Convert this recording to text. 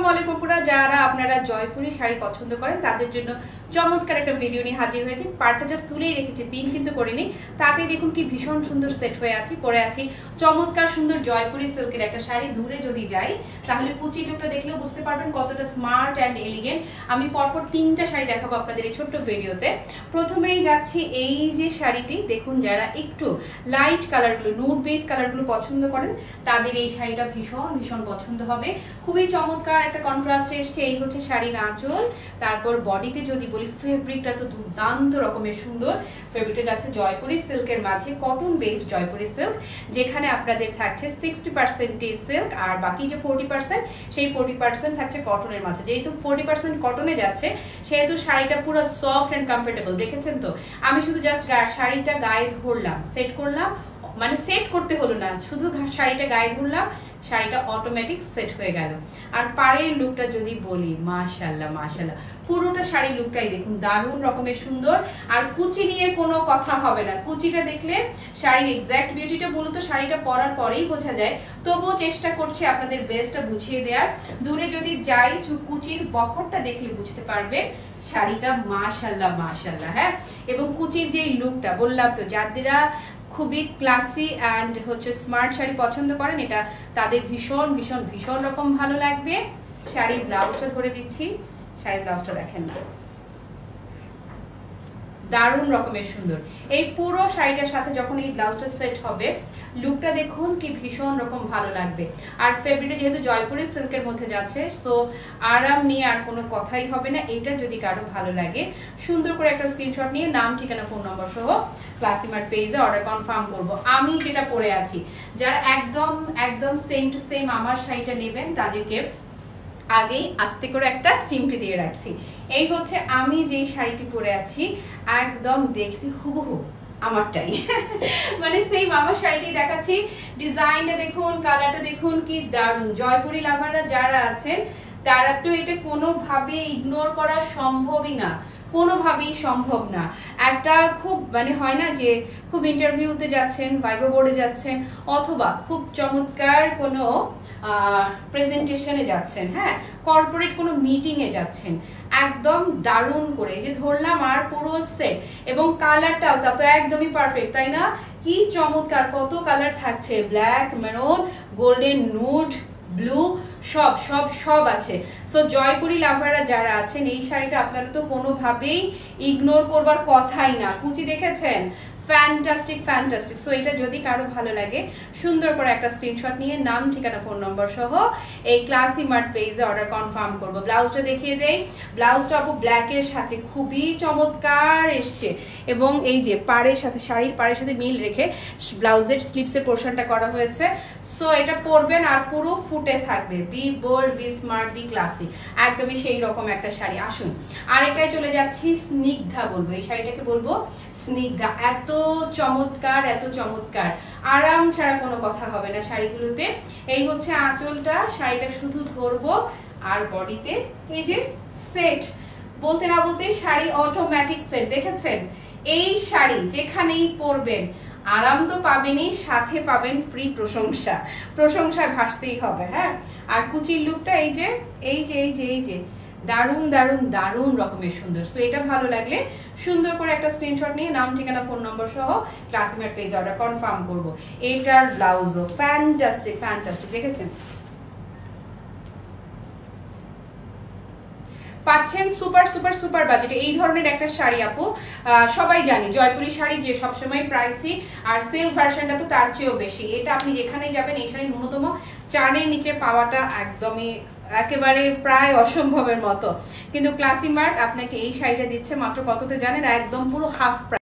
আসসালামু আলাইকুম পুরা যারা আপনারা জয়পুরি শাড়ি পছন্দ করেন তাদের জন্য চমৎকার একটা ভিডিও নিয়ে হাজির হয়েছি। পার্টটা জাস্ট তুলেই রেখেছি, পিন কিন্তু করিনি। তাতে দেখুন কি ভীষণ সুন্দর সেট হয়ে আছি, পরে আছি চমৎকার সুন্দর জয়পুরি সিল্কের একটা শাড়ি। দূরে যদি যাই তাহলে কুচি লুকটা দেখলেও বুঝতে পারবেন কতটা স্মার্ট অ্যান্ড এলিগেন্ট। আমি পরপর তিনটা শাড়ি দেখাবো আপনাদের এই ছোট্ট ভিডিওতে। প্রথমেই যাচ্ছি এই যে শাড়িটি, দেখুন যারা একটু লাইট কালারগুলো, নুড বেস কালারগুলো পছন্দ করেন তাদের এই শাড়িটা ভীষণ ভীষণ পছন্দ হবে। খুবই চমৎকার একটা কন্ট্রাস্ট এসছে। এই হচ্ছে শাড়ির আঁচল। তারপর বডিতে যদি বলি, ফেব্রিকটা তো দুর্দান্ত রকমের সুন্দর। ফেব্রিকটা যাচ্ছে জয়পুরি সিল্কের মাঝে, কটন বেসড জয়পুরি সিল্ক, যেখানে আপনাদের থাকছে 60% সিল্ক আর বাকি যে 40% সেই 40% থাকছে কটনের মাঝে। যেহেতু 40% কটনে যাচ্ছে সেহেতু শাড়িটা পুরো সফট অ্যান্ড কমফোর্টেবল। দেখেছেন তো, আমি শুধু জাস্ট শাড়িটা গায়ে ধরলাম, সেট করলাম, মানে সেট করতে হলো না, শুধু শাড়িটা গায়ে ধরলাম, শাড়িটা অটোমেটিক সেট হয়ে গেল। আর পাড়ের লুকটা যদি বলি, মাশাআল্লাহ মাশাআল্লাহ, পুরোটা শাড়ির লুকটাই দেখুন দারুণ রকমের সুন্দর। আর কুচি নিয়ে কোনো কথা হবে না, কুচিটা দেখলে শাড়ির এক্স্যাক্ট বিউটিটা মূলত শাড়িটা পরার পরেই বোঝা যায়। তবুও চেষ্টা করছি আপনাদের বেস্টটা বুঝিয়ে দেওয়ার। দূরে যদি যাই কুচির বহরটা দেখলে বুঝতে পারবে শাড়িটা মাশাআল্লাহ মাশাআল্লাহ। হ্যাঁ, এবং কুচির যে লুকটা বললাম তো, যাদেরা খুবই ক্লাসি অ্যান্ড হচ্ছে স্মার্ট শাড়ি পছন্দ করেন এটা তাদের ভীষণ ভীষণ ভীষণ রকম ভালো লাগবে। শাড়ির ব্লাউজটা ধরে দিচ্ছি, শাড়ির ব্লাউজটা দেখেন না, দারুণ রকমের সুন্দর। এই পুরো শাড়িটার সাথে যখন এই ব্লাউজটা সেট হবে, লুকটা দেখুন কি ভীষণ রকম ভালো লাগবে। আর ফেব্রিকটা যেহেতু জয়পুরি সিল্কের মধ্যে যাচ্ছে, সো আরাম নিয়ে আর কোনো কথাই হবে না। এটা যদি কারো ভালো লাগে সুন্দর করে একটা স্ক্রিনশট নিয়ে নাম, ঠিকানা, ফোন নম্বর সহ ক্লাসিমার্ট পেজে অর্ডার কনফার্ম করব। আমি যেটা পরে আছি, যারা একদম একদম সেম টু সেম আমার শাড়িটা নেবেন তাদেরকে আগেই আস্তে করে একটা চিমটি দিয়ে রাখছি। এই হচ্ছে আমি যেই শাড়িটি পরে আছি, একদম দেখতে হুবহু আমারটাই মানে সেম আমার শাড়িটি দেখাচ্ছি। ডিজাইনটা দেখুন, কালারটা দেখুন কি দারুণ। জয়পুরি লাভাররা যারা আছেন তারা তো এটা কোনোভাবে ইগনোর করা সম্ভবই না, কোনোভাবেই সম্ভব না। একটা খুব মানে হয় না যে খুব ইন্টারভিউতে যাচ্ছেন, ভাইভা বোর্ডে যাচ্ছেন, অথবা খুব চমৎকার কোনো প্রেজেন্টেশনে যাচ্ছেন, হ্যাঁ, কর্পোরেট কোনো মিটিংয়ে যাচ্ছেন, একদম দারুণ করে যে ধরলাম আর পুরো সেট। এবং কালারটাও তারপর একদমই পারফেক্ট, তাই না? কি চমৎকার, কত কালার থাকছে, black, maroon, golden, nude, blue, সব সব সব আছে। সো জয়পুরি লাভাররা যারা আছেন এই শাড়িটা আপনারা তো কোনোভাবেই ইগনোর করবার কথাই না। কুচি দেখেছেন, ফ্যান্টাস্টিক ফ্যান্টাস্টিক। সো এটা যদি কারো ভালো লাগে সুন্দর করে একটা স্ক্রিনশট নিয়ে নাম, ঠিকানা, ফোন নম্বর সহ এই ক্লাসিমার্ট পেজে অর্ডার কনফার্ম করবো। ব্লাউজটা দেখিয়ে দেই। ব্লাউজটা আপু ব্ল্যাকের সাথে খুবই চমৎকার এসছে, এবং এই যে পাড়ের সাথে, শাড়ির পাড়ের সাথে মিল রেখে ব্লাউজের স্লিপসের পোর্শনটা করা হয়েছে। সো এটা পরবেন আর পুরো ফুটে থাকবে, be bold, be smart, be classy, একদমই সেই রকম একটা শাড়ি। আসুন আরেকটাই চলে যাচ্ছি, স্নিগ্ধা বলবো এই শাড়িটাকে, বলবো স্নিগ্ধা। এত চমৎকার, এত চমৎকার, আরাম ছাড়া কোনো কথা হবে না শাড়িগুলোতে। এই হচ্ছে আঁচলটা, শাড়িটা শুধু ধরবো আর বডিতে এই যে সেট, বলতে না বলতে শাড়ি অটোমেটিক সেট। দেখেছেন, এই শাড়ি যেখানেই পরবেন আরাম তো পাবেনই, সাথে পাবেন ফ্রি প্রশংসা, প্রশংসায় ভাসতেই হবে। হ্যাঁ, আর কুচির লুকটা এই যে এই যে এই যে এই যে দারুণ দারুণ দারুণ রকমের সুন্দর। সো এটা ভালো লাগলে সুন্দর করে একটা স্ক্রিনশট নিয়ে নাম, ঠিকানা, ফোন নম্বর সহ ক্লাসিমার্ট পেজ অর্ডার কনফার্ম করবো। এটার ব্লাউজও ফ্যান্টাস্টিক ফ্যান্টাস্টিক। দেখেছেন, পাচ্ছেন সুপার সুপার সুপার বাজেটে এই ধরনের একটা শাড়ি। আপু সবাই জানি জয়পুরি শাড়ি যে সবসময় প্রাইসি, আর সেল ভার্সনটা তো তার চেয়েও বেশি। এটা আপনি যেখানেই যাবেন এই শাড়ি ন্যূনতম 4-এর নিচে পাওয়াটা একদমই একেবারে প্রায় অসম্ভবের মতো। কিন্তু ক্লাসিমার্ট আপনাকে এই শাড়িটা দিচ্ছে মাত্র কততে জানেন? একদম পুরো হাফ প্রাইস।